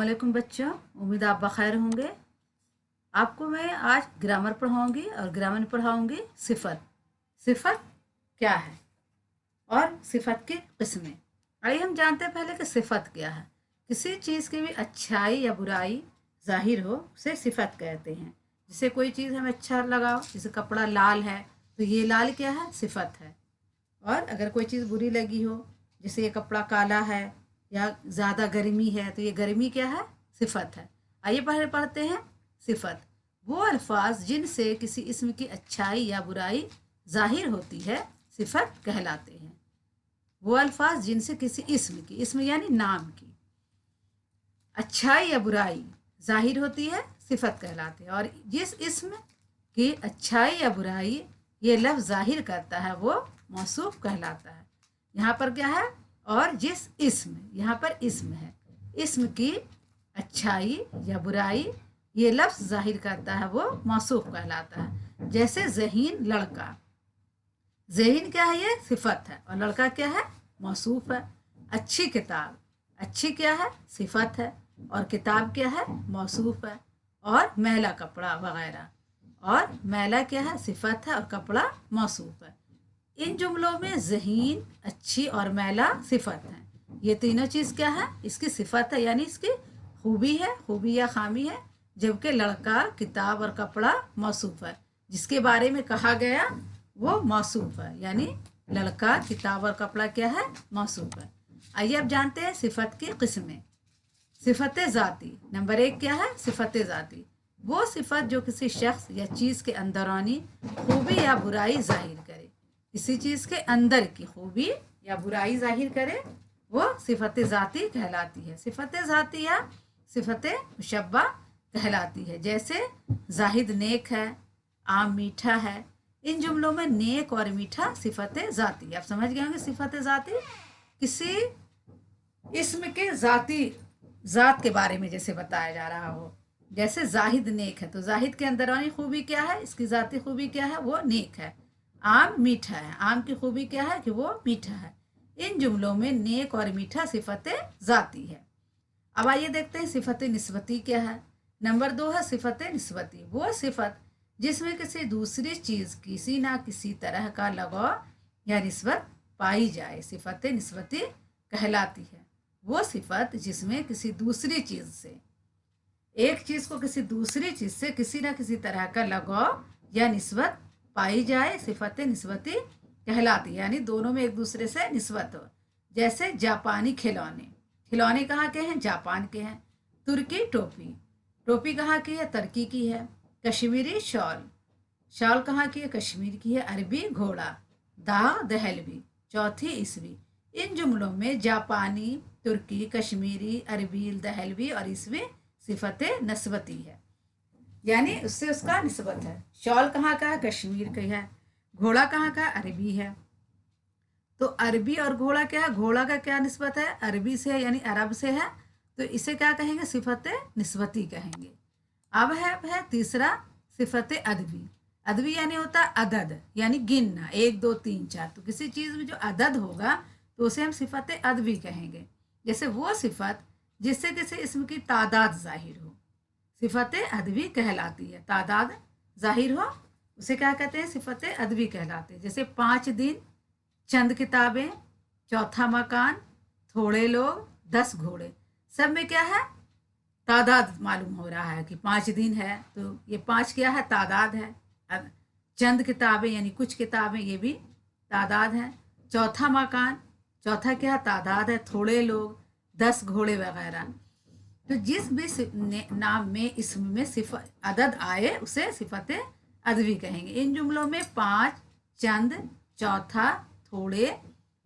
वालेकुम बच्चों, उम्मीद आप बखैर होंगे। आपको मैं आज ग्रामर पढ़ाऊंगी और ग्रामर में पढ़ाऊंगी सिफत। सिफत क्या है और सिफत की किस्में। आइए हम जानते हैं पहले कि सिफत क्या है। किसी चीज़ की भी अच्छाई या बुराई जाहिर हो उसे सिफत कहते हैं। जैसे कोई चीज़ हमें अच्छा लगाओ, जैसे कपड़ा लाल है तो ये लाल क्या है, सिफत है। और अगर कोई चीज़ बुरी लगी हो, जैसे ये कपड़ा काला है या ज़्यादा गर्मी है तो ये गर्मी क्या है, सिफत है। आइए पहले पढ़ते हैं सिफत। वो अल्फाज जिनसे किसी इसम की अच्छाई या बुराई जाहिर होती है सिफत कहलाते हैं। वो अल्फाज जिनसे किसी इसम यानी नाम की अच्छाई या बुराई जाहिर होती है सिफत कहलाते हैं। और जिस इसम की अच्छाई या बुराई ये लफ्ज़ जाहिर करता है वो मौसूफ कहलाता है। यहाँ पर क्या है, और जिस इसम, यहाँ पर इसम है, इसम की अच्छाई या बुराई ये लफ्ज़ जाहिर करता है वो मौसूफ कहलाता है। जैसे ज़हीन लड़का, ज़हीन क्या है, ये सिफत है, और लड़का क्या है, मौसूफ है। अच्छी किताब, अच्छी क्या है, सिफत है, और किताब क्या है, मौसूफ है। और मैला कपड़ा वगैरह, और मैला क्या है, सिफत है, और कपड़ा मौसूफ है। इन जुमलों में ज़हीन, अच्छी और मैला सिफत है। ये तीनों चीज़ क्या है, इसकी सिफत है, यानी इसकी खूबी है, खूबी या खामी है। जबकि लड़का, किताब और कपड़ा मौसूफ है। जिसके बारे में कहा गया वो मौसूफ है, यानी लड़का, किताब और कपड़ा क्या है, मौसूफ है। आइए अब जानते हैं सिफत की किस्में। सिफत ज़ाती, नंबर 1 क्या है, सिफत ज़ाती। वो सिफत जो किसी शख्स या चीज़ के अंदरानी खूबी या बुराई जाहिर करे। किसी चीज़ के अंदर की खूबी या बुराई जाहिर करे वो सिफत ज़ाती कहलाती है। सिफत ज़ाती या सिफत मुशब्बा कहलाती है। जैसे जाहिद नेक है, आम मीठा है। इन जुमलों में नेक और मीठा सिफत ज़ाती। आप समझ गए होंगे सिफत ज़ाती किसी इसम के ज़ाती ज़ात के बारे में जैसे बताया जा रहा हो। जैसे जाहिद नेक है तो जाहिद के अंदरानी खूबी क्या है, इसकी ज़ाती खूबी क्या है, वो नेक है। आम मीठा है, आम की खूबी क्या है कि वो मीठा है। इन जुमलों में नेक और मीठा सिफत ज़ाती है। अब आइए देखते हैं सिफत निस्बती क्या है। नंबर 2 है सिफत निस्बती। वो सिफत जिसमें किसी दूसरी चीज़ किसी ना किसी तरह का लगाव या निस्बत पाई जाए सिफत निस्बती कहलाती है। वो सिफत जिसमें किसी दूसरी चीज़ से, एक चीज़ को किसी दूसरी चीज़ से किसी ना किसी तरह का लगाव या निस्बत पाई जाए सिफत निस्बती कहलाती है, यानी दोनों में एक दूसरे से निस्बत हो। जैसे जापानी खिलौने, खिलौने कहाँ के हैं, जापान के हैं। तुर्की टोपी, टोपी कहाँ की है, तुर्की की है। कश्मीरी शॉल, शॉल कहाँ की है, कश्मीर की है। अरबी घोड़ा, दाग दहलवी, चौथी ईस्वी। इन जुमलों में जापानी, तुर्की, कश्मीरी, अरबी, दहलवी और ईस्वी सिफत नस्बती है, यानी उससे उसका निस्बत है। शॉल कहाँ का है, कश्मीर का है। घोड़ा कहाँ का है, अरबी है। तो अरबी और घोड़ा क्या है, घोड़ा का क्या निस्बत है, अरबी से है, यानी अरब से है, तो इसे क्या कहेंगे, सिफत निस्बती कहेंगे। अब है तीसरा सिफत अदबी। अदबी यानी होता है अदद, यानी गिनना, 1 2 3 4। तो किसी चीज़ में जो अदद होगा तो उसे हम सिफत अदबी कहेंगे। जैसे वो सिफत जिससे किसी इसम की तादाद जाहिर हो सिफत अदबी कहलाती है। तादाद जाहिर हो उसे क्या कहते हैं, सिफत अदबी कहलाते हैं। जैसे 5 दिन, चंद किताबें, चौथा मकान, थोड़े लोग, 10 घोड़े। सब में क्या है, तादाद मालूम हो रहा है कि 5 दिन है तो ये 5 क्या है, तादाद है। अब चंद किताबें यानी कुछ किताबें, ये भी तादाद है। चौथा मकान, चौथा क्या है, तादाद है। थोड़े लोग, 10 घोड़े वगैरह। तो जिस भी नाम में इसम में सिफत अदद आए उसे सिफत अदबी कहेंगे। इन जुमलों में 5, चंद, चौथा, थोड़े,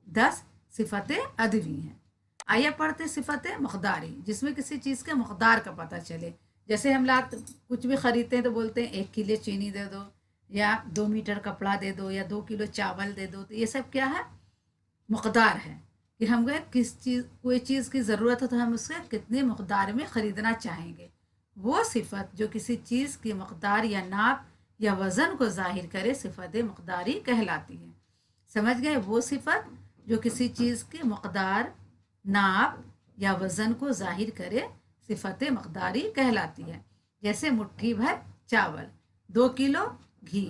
10 सिफत अदबी हैं। आइए पढ़ते सिफत मकदारी, जिसमें किसी चीज़ के मकदार का पता चले। जैसे हम लात कुछ भी खरीदते हैं तो बोलते हैं 1 किलो चीनी दे दो, या 2 मीटर कपड़ा दे दो, या 2 किलो चावल दे दो। तो ये सब क्या है, मकदार है कि हमें किस चीज़, कोई चीज़ की ज़रूरत हो तो हम उसे कितने मकदार में ख़रीदना चाहेंगे। वो सिफत जो किसी चीज़ की मकदार या नाप या वज़न को जाहिर करे सिफत मकदारी कहलाती है। समझ गए, वो सिफत जो किसी चीज़ की मकदार, नाप या वज़न को जाहिर करे सिफत मकदारी कहलाती है। जैसे मुट्ठी भर चावल, 2 किलो घी,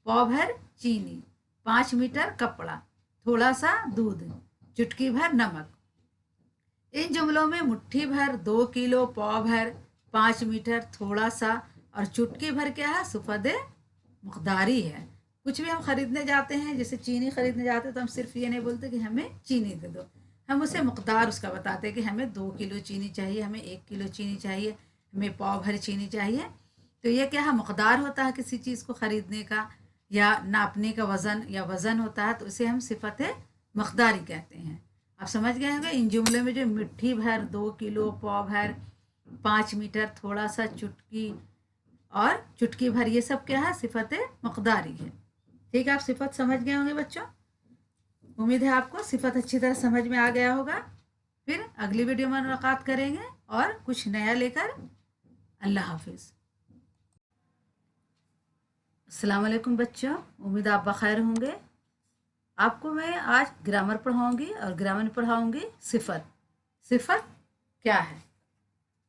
पाव भर चीनी, 5 मीटर कपड़ा, थोड़ा सा दूध, चुटकी भर नमक। इन जुमलों में मुट्ठी भर, 2 किलो, पाव भर, 5 मीटर, थोड़ा सा और चुटकी भर क्या है? सिफत मकदारी है। कुछ भी हम खरीदने जाते हैं, जैसे चीनी खरीदने जाते हैं तो हम सिर्फ ये नहीं बोलते कि हमें चीनी दे दो, हम उसे मकदार उसका बताते हैं कि हमें 2 किलो चीनी चाहिए, हमें 1 किलो चीनी चाहिए, हमें पाव भर चीनी चाहिए। तो ये क्या है? मकदार होता है किसी चीज़ को ख़रीदने का या नापने का, वज़न या वज़न होता है, तो उसे हम सिफत मकदारी कहते हैं। आप समझ गए होंगे। इन जुमलों में जो मुट्ठी भर, 2 किलो, पाव भर, 5 मीटर, थोड़ा सा, चुटकी और चुटकी भर, ये सब क्या है? सिफत मकदारी है। ठीक है, आप सिफत समझ गए होंगे बच्चों। उम्मीद है आपको सिफत अच्छी तरह समझ में आ गया होगा। फिर अगली वीडियो में मुलाकात करेंगे और कुछ नया लेकर। अल्लाह हाफिज़। अस्सलाम वालेकुम बच्चों, उम्मीद आप बखैर होंगे। आपको मैं आज ग्रामर पढ़ाऊंगी और ग्रामर में पढ़ाऊंगी सिफत। सिफत क्या है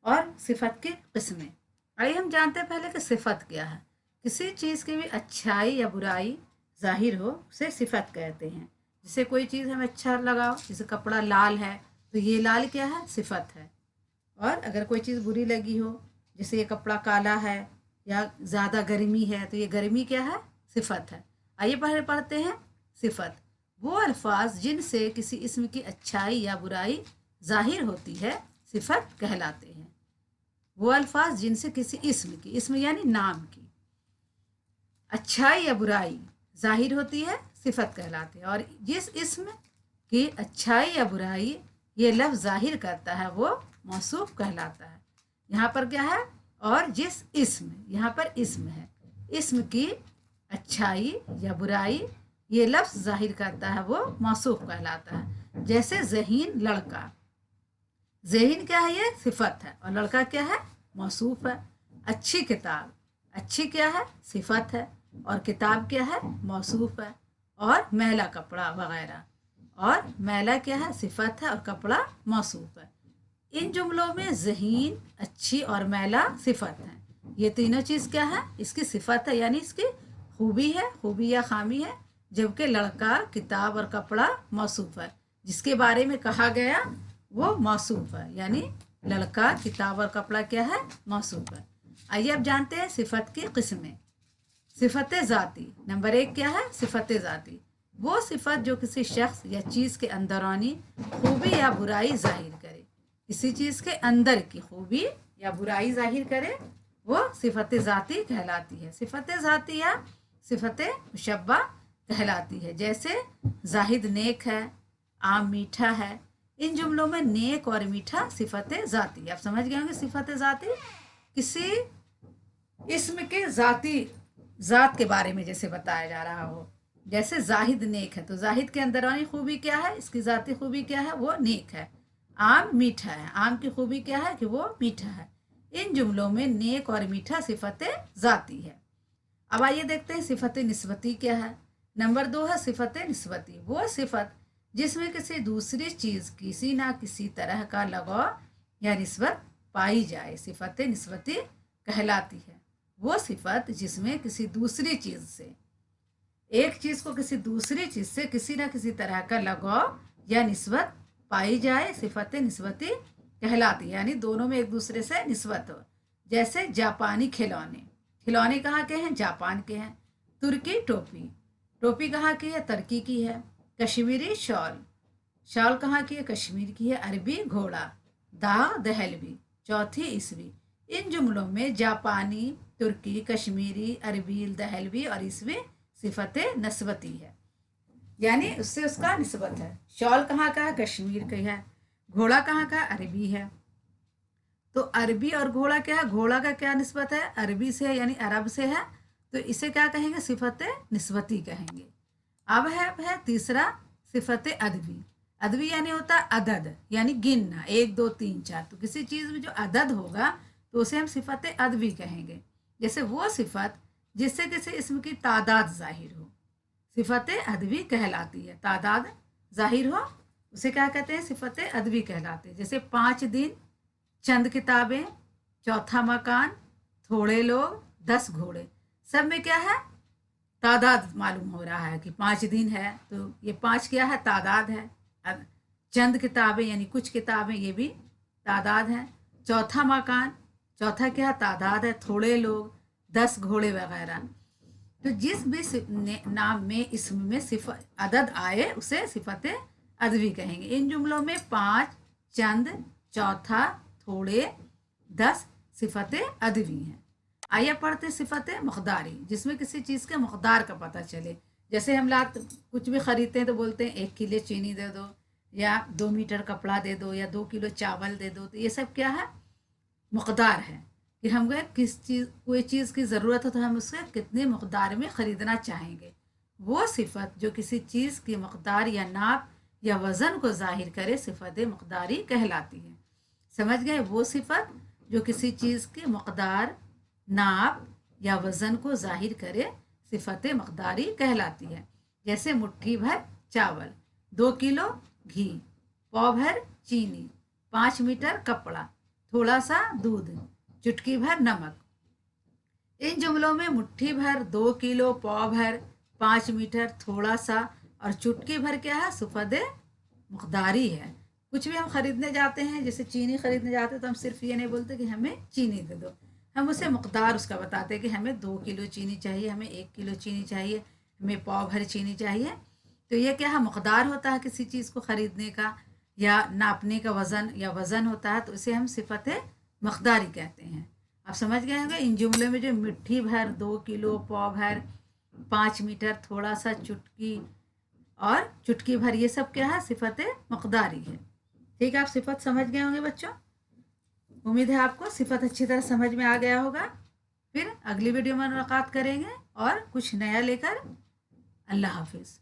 और सिफत की किस्में। आइए हम जानते हैं पहले कि सिफत क्या है। किसी चीज़ की भी अच्छाई या बुराई जाहिर हो उसे सिफत कहते हैं। जैसे कोई चीज़ हमें अच्छा लगा, जैसे कपड़ा लाल है तो ये लाल क्या है? सिफत है। और अगर कोई चीज़ बुरी लगी हो, जैसे ये कपड़ा काला है या ज़्यादा गर्मी है तो ये गर्मी क्या है? सिफत है। आइए पहले पढ़ते हैं सिफत। वो अल्फाज जिनसे किसी इस्म की अच्छाई या बुराई जाहिर होती है सिफत कहलाते हैं। वो अल्फाज जिनसे किसी इस्म की, इस्म यानी नाम की, अच्छाई या बुराई जाहिर होती है सिफत कहलाते हैं। और जिस इस्म की अच्छाई या बुराई ये लफ्ज़ जाहिर करता है वो मौसूफ कहलाता है। यहाँ पर क्या है? और जिस इस्म, यहाँ पर इस्म है, इस्म की अच्छाई या बुराई ये लफ्ज़ जाहिर करता है वो मौसूफ कहलाता है। जैसे ज़हीन लड़का, ज़हीन क्या है? ये सिफत है और लड़का क्या है? मौसूफ है। अच्छी किताब, अच्छी क्या है? सिफत है और किताब क्या है? मौसूफ है। और मैला कपड़ा वगैरह, और मैला क्या है? सिफत है और कपड़ा मौसूफ है। इन जुमलों में ज़हीन, अच्छी और मैला सिफत है। ये तीनों चीज़ क्या है? इसकी सिफत है, यानी इसकी खूबी है, खूबी या खामी है। जबकि लड़का, किताब और कपड़ा मौसूफ है। जिसके बारे में कहा गया वो मौसूफ है, यानी लड़का, किताब और कपड़ा क्या है? मौसूफ है। आइए अब जानते हैं सिफत की किस्में। सिफत ज़ाती, नंबर 1 क्या है? सिफत ज़ाती वो सिफत जो किसी शख्स या चीज़ के अंदरानी खूबी या बुराई जाहिर करे। किसी चीज़ के अंदर की खूबी या बुराई जाहिर करे वो सिफत ज़ाती कहलाती है। सिफत ज़ाती या सिफत मुशब्बा कहलाती है। जैसे जाहिद नेक है, आम मीठा है। इन जुमलों में नेक और मीठा सिफत ज़ाती। आप समझ गए होंगे सिफत ज़ाती किसी इस्म के ज़ाती ज़ात के बारे में जैसे बताया जा रहा हो। जैसे जाहिद नेक है तो जाहिद के अंदरानी खूबी क्या है? इसकी ज़ाती खूबी क्या है? वो नेक है। आम मीठा है, आम की खूबी क्या है? कि वो मीठा है। इन जुमलों में नेक और मीठा सिफत ज़ाती है। अब आइए देखते हैं सिफत निस्बती क्या है। नंबर 2 है सिफत निस्बती वो सिफत जिसमें किसी दूसरी चीज़ किसी ना किसी तरह का लगाव या निस्बत पाई जाए सिफत निस्बती कहलाती है। वो सिफत जिसमें किसी दूसरी चीज़ से, एक चीज़ को किसी दूसरी चीज़ से किसी ना किसी तरह का लगाव या निस्बत पाई जाए सिफत निस्बती कहलाती है, यानी दोनों में एक दूसरे से निस्बत हो। जैसे जापानी खिलौने, खिलौने कहाँ के हैं? जापान के हैं। तुर्की टोपी, टोपी कहाँ की है? तुर्की की है। कश्मीरी शॉल, शॉल कहाँ की है? कश्मीर की है। अरबी घोड़ा, दाग दहलवी, चौथी ईस्वी। इन जुमलों में जापानी, तुर्की, कश्मीरी, अरबी, दहलवी और ईस्वी सिफत नस्बती है, यानी उससे उसका निस्बत है। शॉल कहाँ का है? कश्मीर का है। घोड़ा कहाँ का? अरबी है। तो अरबी और घोड़ा क्या है? घोड़ा का क्या निस्बत है? अरबी से है, यानी अरब से है। तो इसे क्या कहेंगे? सिफत निस्बती कहेंगे। अब है तीसरा सिफत अदबी। अदबी यानी होता है अदद, यानी गिनना, 1 2 3 4। तो किसी चीज़ में जो अदद होगा तो उसे हम सिफत अदबी कहेंगे। जैसे वो सिफत जिससे किसी इस्म की तादाद जाहिर हो सिफत अदबी कहलाती है। तादाद जाहिर हो उसे क्या कहते हैं? सिफत अदबी कहलाते हैं। जैसे 5 दिन चंद किताबें, चौथा मकान, थोड़े लोग, 10 घोड़े। सब में क्या है? तादाद मालूम हो रहा है कि 5 दिन है, तो ये 5 क्या है? तादाद है। चंद किताबें यानी कुछ किताबें, ये भी तादाद है। चौथा मकान, चौथा क्या है? तादाद है। थोड़े लोग, 10 घोड़े वगैरह। तो जिस भी नाम में इसम में सिफत अदद आए उसे सिफत अदवी कहेंगे। इन जुमलों में 5, चंद, चौथा, थोड़े, 10 सिफत अदवी हैं। आइए पढ़ते सिफत मकदारी, जिसमें किसी चीज़ के मकदार का पता चले। जैसे हम कुछ भी खरीदते हैं तो बोलते हैं 1 किलो चीनी दे दो, या 2 मीटर कपड़ा दे दो, या 2 किलो चावल दे दो। तो ये सब क्या है? मकदार है कि हमें कोई चीज़ की ज़रूरत हो तो हम उसे कितने मकदार में ख़रीदना चाहेंगे। वो सिफत जो किसी चीज़ की मकदार या नाप या वज़न को ज़ाहिर करे सिफत मकदारी कहलाती है। समझ गए? वो सिफत जो किसी चीज़ की मकदार, नाप या वज़न को ज़ाहिर करे सिफत मकदारी कहलाती है। जैसे मुट्ठी भर चावल, 2 किलो घी, पाव भर चीनी, 5 मीटर कपड़ा, थोड़ा सा दूध, चुटकी भर नमक। इन जुमलों में मुट्ठी भर, 2 किलो, पाव भर, 5 मीटर, थोड़ा सा और चुटकी भर क्या है? सिफत मकदारी है। कुछ भी हम खरीदने जाते हैं, जैसे चीनी खरीदने जाते हैं तो हम सिर्फ ये नहीं बोलते कि हमें चीनी दे दो, हम उसे मकदार उसका बताते हैं कि हमें 2 किलो चीनी चाहिए, हमें 1 किलो चीनी चाहिए, हमें पाव भर चीनी चाहिए। तो ये क्या है? मकदार होता है किसी चीज़ को ख़रीदने का या नापने का, वज़न या वज़न होता है, तो इसे हम सिफत मकदारी कहते हैं। आप समझ गए होंगे। इन जुमले में जो मुट्ठी भर, 2 किलो, पाव भर, 5 मीटर, थोड़ा सा, चुटकी और चुटकी भर, ये सब क्या है? सिफत मकदारी है। ठीक है, आप सिफत समझ गए होंगे बच्चों। उम्मीद है आपको सिफत अच्छी तरह समझ में आ गया होगा। फिर अगली वीडियो में मुलाकात करेंगे और कुछ नया लेकर। अल्लाह हाफिज़।